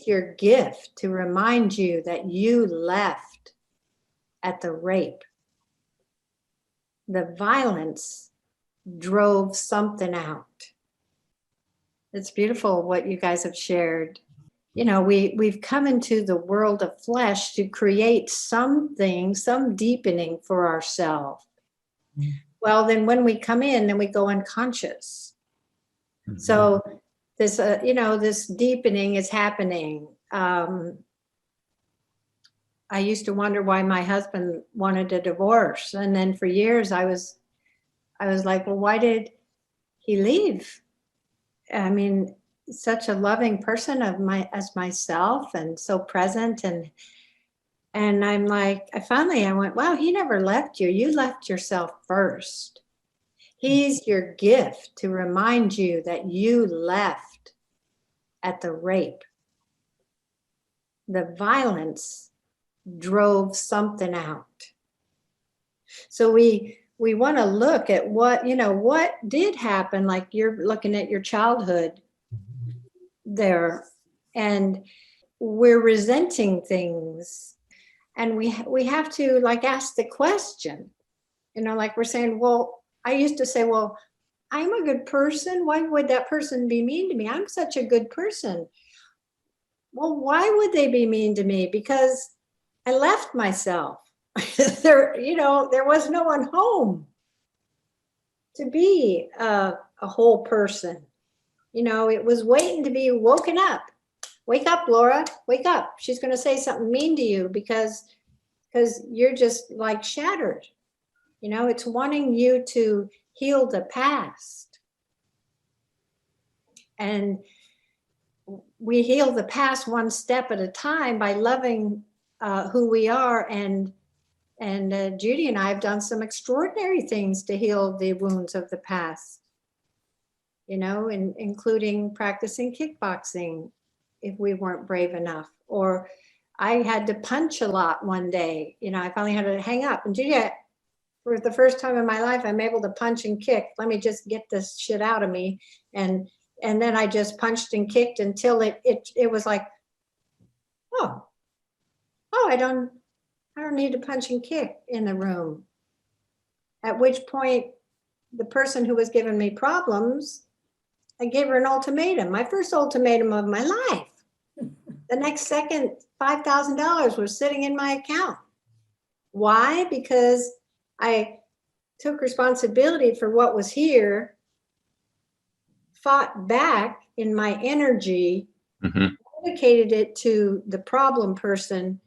He's your gift to remind you that you left at the rape. The violence drove something out. It's beautiful what you guys have shared. You know, we've come into the world of flesh to create something, some deepening for ourselves. Mm-hmm. Well, then when we come in, then we go unconscious. Mm-hmm. So this, this deepening is happening. I used to wonder why my husband wanted a divorce. And then for years I was like, well, why did he leave? I mean, such a loving person as myself, and so present. And I'm like, I went, wow, he never left you. You left yourself first. He's your gift to remind you that you left at the rape. The violence drove something out. So we want to look at what did happen, like you're looking at your childhood there, and we're resenting things, and we have to like ask the question, like we're saying, well, I used to say, well, I'm a good person. Why would that person be mean to me? I'm such a good person. Well, why would they be mean to me? Because I left myself. there was no one home to be a whole person. It was waiting to be woken up. Wake up, Laura, wake up. She's going to say something mean to you because you're just like shattered. It's wanting you to heal the past. And we heal the past one step at a time by loving who we are. And Judy and I have done some extraordinary things to heal the wounds of the past, including practicing kickboxing if we weren't brave enough. Or I had to punch a lot one day. I finally had to hang up. And Judy, for the first time in my life, I'm able to punch and kick. Let me just get this shit out of me. And then I just punched and kicked until it was like, oh, I don't need to punch and kick in the room. At which point, the person who was giving me problems, I gave her an ultimatum, my first ultimatum of my life. The next second, $5,000 was sitting in my account. Why? Because I took responsibility for what was here, fought back in my energy, dedicated it to the problem person,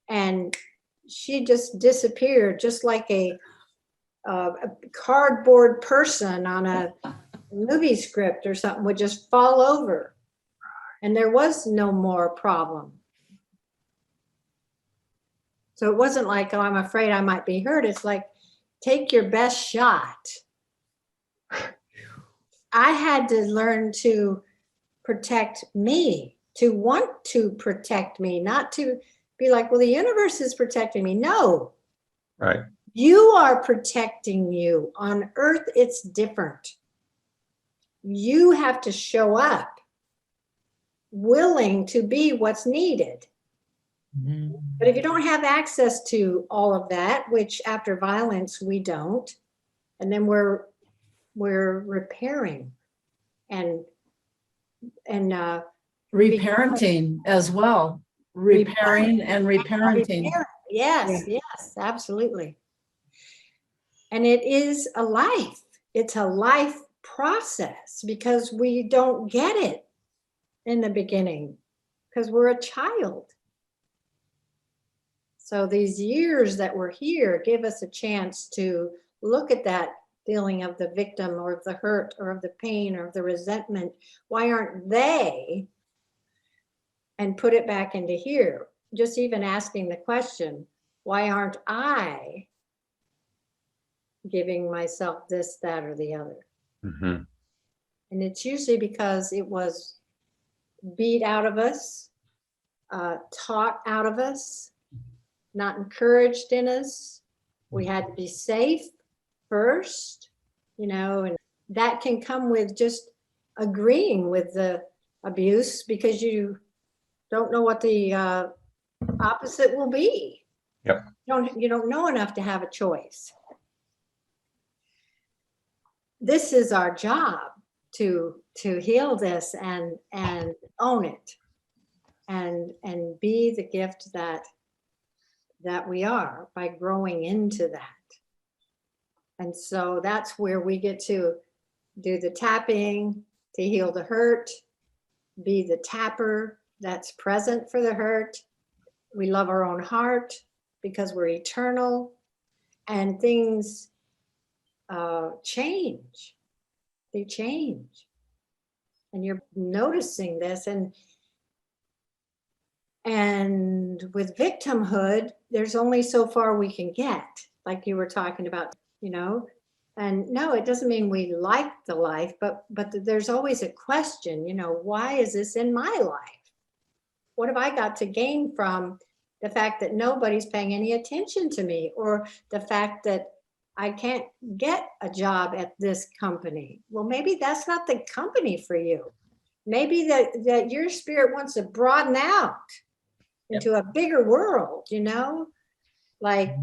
and she just disappeared, just like a cardboard person on a movie script or something would just fall over, and there was no more problem. So it wasn't like, oh, I'm afraid I might be hurt. It's like, take your best shot. I had to learn to protect me, to want to protect me, not to be like, well, the universe is protecting me. No. Right. You are protecting you. On Earth, it's different. You have to show up willing to be what's needed. Mm-hmm. But if you don't have access to all of that, which after violence we don't, and then we're repairing and reparenting as well. Repairing and reparenting. Yes, yeah. Yes, absolutely. And it is a life. It's a life process because we don't get it in the beginning because we're a child. So these years that we're here give us a chance to look at that feeling of the victim or of the hurt or of the pain or of the resentment. Why aren't they? And put it back into here. Just even asking the question, why aren't I giving myself this, that, or the other? Mm-hmm. And it's usually because it was beat out of us, taught out of us, not encouraged in us. We had to be safe first, and that can come with just agreeing with the abuse because you don't know what the opposite will be. Yep. You don't know enough to have a choice. This is our job to heal this and own it and be the gift that we are by growing into that. And so that's where we get to do the tapping to heal the hurt, be the tapper that's present for the hurt. We love our own heart because we're eternal, and things change. They change. And you're noticing this. And with victimhood, there's only so far we can get, like you were talking about, you know. And no, it doesn't mean we like the life, but there's always a question, you know, why is this in my life? What have I got to gain from the fact that nobody's paying any attention to me, or the fact that I can't get a job at this company? Well, maybe that's not the company for you. Maybe that your spirit wants to broaden out into a bigger world, you know, like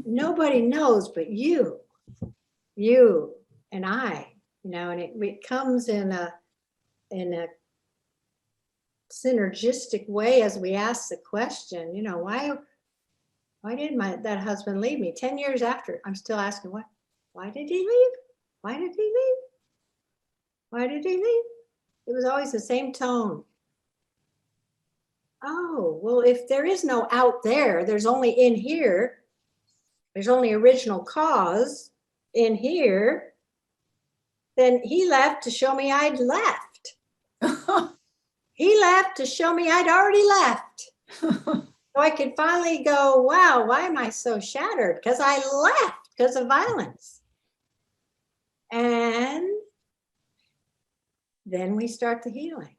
nobody knows but you and I, you know, and it comes in a synergistic way as we ask the question, you know, why did that husband leave me 10 years after? I'm still asking, why did he leave? Why did he leave? Why did he leave? It was always the same tone. Oh, well, if there is no out there, there's only in here. There's only original cause in here. Then he left to show me I'd left. He left to show me I'd already left. So I could finally go, wow, why am I so shattered? Because I left because of violence. And then we start the healing.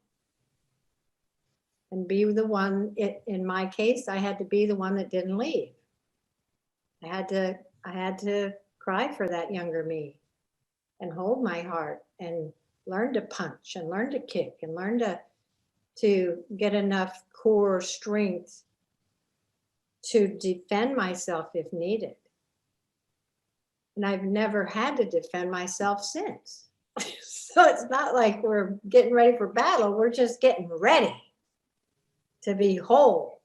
And be the one, in my case, I had to be the one that didn't leave. I had to cry for that younger me and hold my heart and learn to punch and learn to kick and learn to get enough core strength to defend myself if needed. And I've never had to defend myself since. So it's not like we're getting ready for battle. We're just getting ready to be whole.